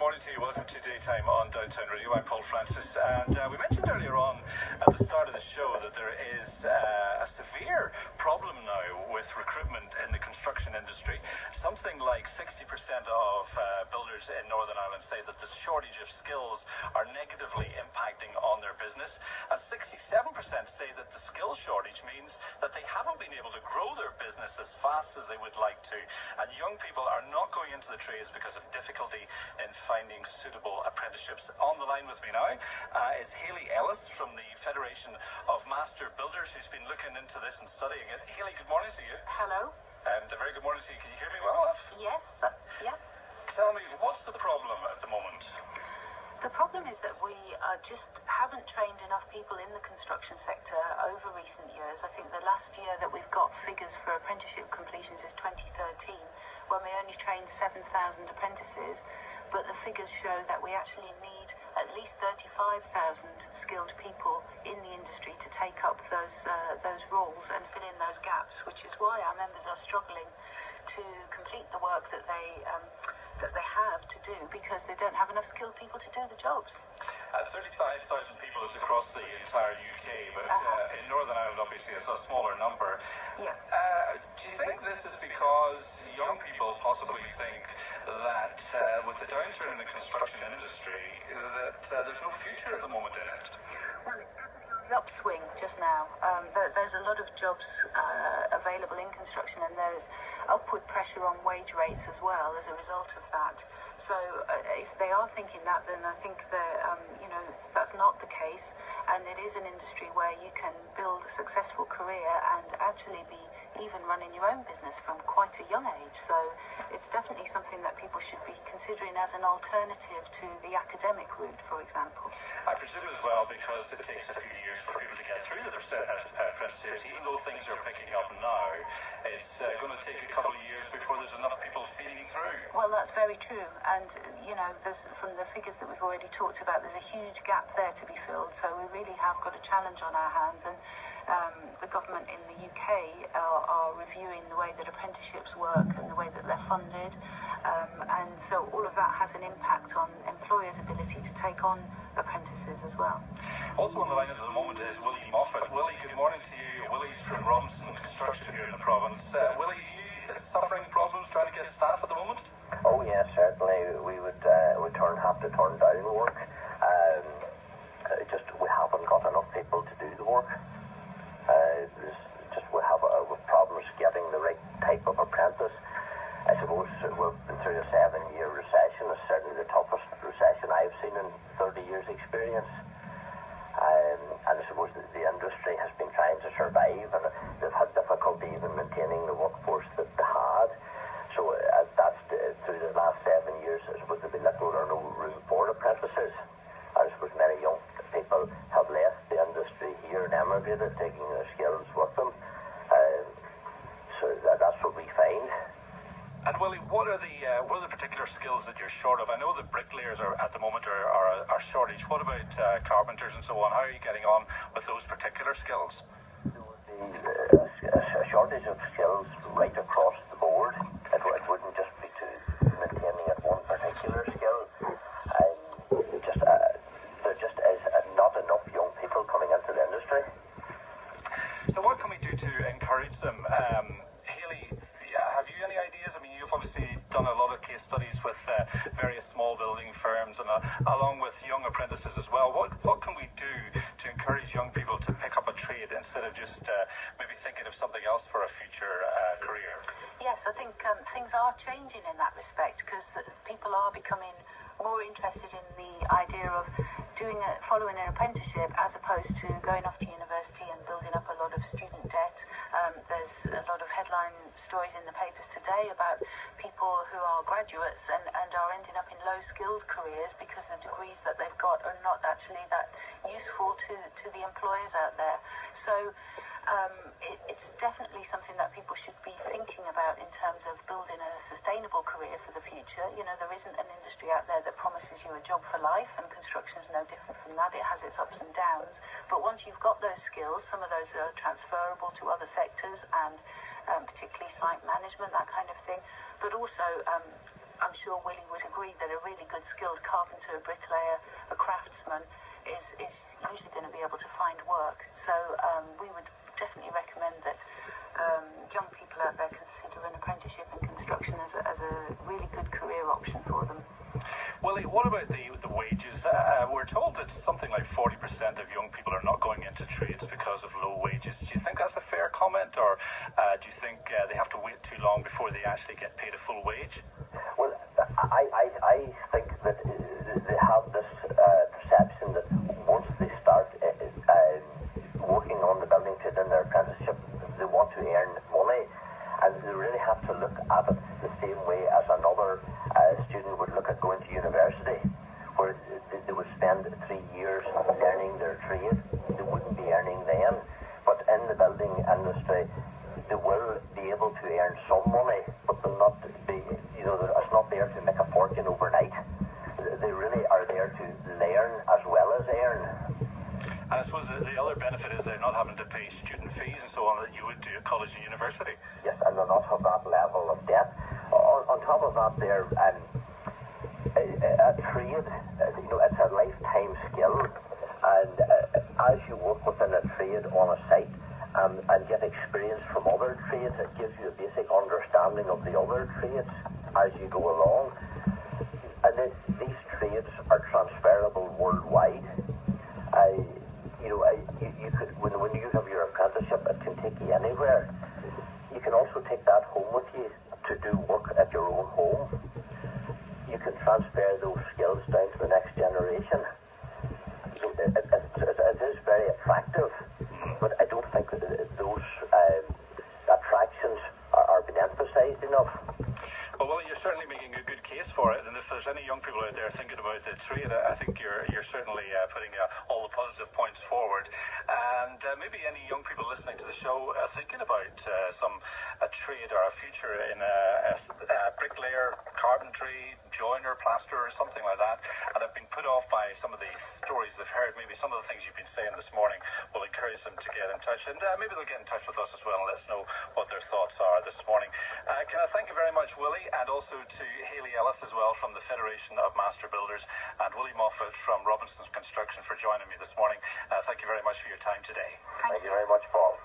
morning to you. Welcome to Daytime on Downtown Radio. I'm Paul Francis, and we mentioned earlier on at the start of the show that there is a severe problem now with recruitment in the construction industry. Something like 60% of builders in Northern Ireland say that the shortage of skills are negatively impacting on their business, and 67% say that the skills shortage means that they haven't been able to grow their business as fast as they would like to, and young people are not going into the trades because of difficulty in finding suitable apprenticeships. On the line with me now is Hayley Ellis from the Federation of Master Builders, who's been looking into this and studying it. Hayley, good morning to you. Hello. And a very good morning to you. Can you hear me well? Yes. Yeah. Tell me, what's the problem at the moment? The problem is that we just haven't trained enough people in the construction sector over recent years. I think the last year that we've got figures for apprenticeship completions is 2013, when we only trained 7,000 apprentices, but the figures show that we actually need at least 35,000 skilled people in the industry to take up those roles and fill in those gaps, which is why our members are struggling to complete the work that they have to do, because they don't have enough skilled people to do the jobs. 35,000 people is across the entire UK, but in Northern Ireland obviously it's a smaller number. Yeah. Do you think this is because young people possibly think that with the downturn in the construction industry that there's no future at the moment in it? Well, it's definitely the upswing just now. There's a lot of jobs available in construction, and there's upward pressure on wage rates as well as a result of that. So if they are thinking that, then I think that that's not the case, and it is an industry where you can build a successful career and actually be even running your own business from quite a young age. So it's definitely something that people should be considering as an alternative to the academic route, for example. I presume as well, because it takes a few years for people to get through to their apprenticeships, even though things are picking up now, it's going to take a couple of years before there's enough people feeding through. Well, that's very true, and there's, from the figures that we've already talked about, there's a huge gap there to be filled, so we really have got a challenge on our hands, and the government in the UK are reviewing the way that apprenticeships work and the way that they're funded, and so all of that has an impact on employers' ability to take on apprentices as well. Also on the line at the moment is Willie Moffitt. Willie, good morning to you. Willie's from Robinson Construction here in the province. Willie, are you suffering problems trying to get staff at the moment? Oh yes, certainly. We would have to turn down work. We haven't got enough people to do the work. We have problems getting the right type of apprentice. I suppose we've been through a 7-year recession. It's certainly the toughest recession I've seen in 30 years' experience. And I suppose the industry has been trying to survive, and they've had difficulty even maintaining the workforce that they had. So through the last 7 years, I suppose there'll be little or no room for apprentices. I suppose many young people have left the industry here and emigrated, taking their skills with them. So that's what we find. And Willie, what are the particular skills that you're short of? I know the bricklayers are at the moment are shortage. What about carpenters and so on? How are you getting on with those particular skills? A shortage of skills right across the board. It wouldn't just be to maintaining at one particular skill. There just is not enough young people coming into the industry. So what can we do to encourage them? Hayley, have you any ideas? I mean, you've obviously done a lot of case studies with various small building firms and along with young apprentices as well. What can we do to encourage young people to pick up a trade instead of just maybe thinking of something else for a future career? Yes, I think things are changing in that respect, because people are becoming more interested in the idea of following an apprenticeship as opposed to going off to university and building up a lot of student debt. There's a lot of headline stories in the papers today about people who are graduates and are ending up in low-skilled careers because the degrees that they've got are not actually that useful to the employers out there. So it's definitely something that people should be thinking about in terms of building a sustainable career for the future. There isn't an industry out there that promises you a job for life, and construction is no different from that. It has its ups and downs, but once you've got those skills, some of those are transferable to other sectors, and particularly site management, that kind of thing, but also I'm sure Willie would agree that a really good skilled carpenter, a bricklayer, a craftsman is usually going to be able to find work. So we would definitely recommend that young people out there consider an apprenticeship in construction as a really good career option for them. Willie, what about the wages? We're told that something like 40% of young people are not going into trades because of low wages. Do you think that's a fair comment, or do you think they have to wait too long before they actually get paid a full wage? Well, I think that they have this perception that once they start working on the building trade in their apprenticeship, they want to earn money, and they really have to look at it the same way as another student would look at going to university, where they would spend 3 years learning their trade. They wouldn't be earning then, but in the building industry, they will be able to earn some money, but they'll not be, it's not there to make a fortune overnight. They really are there to learn as well as earn. And I suppose the other benefit is they're not having to pay student fees and so on that you would do at college and university. Yes, and they'll not have that level of debt. On top of that, they're a trade, it's a lifetime skill, and as you work within a trade on a site and get experience from other trades, it gives you a basic understanding of the other trades as you go along. And then these trades are transferable worldwide. You could, when you have your apprenticeship, it can take you anywhere. You can also take that home with you to do work at your own home. You can transfer those skills down to the next generation. So it is very attractive, but I don't think that those attractions are being emphasised enough. Well, you're certainly making a good case for it, and if there's any young people out there thinking about the trade, I think you're certainly putting all the positive points forward. And maybe any young people listening to the show thinking about a trade or a future in a bricklayer, carpentry, joiner, plasterer, or something like that, and have been put off by some of the stories they've heard, maybe some of the things you've been saying this morning, will encourage them to get in touch, and maybe they'll get in touch with us as well and let us know what their thoughts are this morning. Can I thank you very much, Willie, and also to Hayley Ellis as well from the Federation of Master Builders, and Willie Moffitt from Robinson's Construction for joining me this morning. Thank you very much for your time today. Thank you very much, Paul.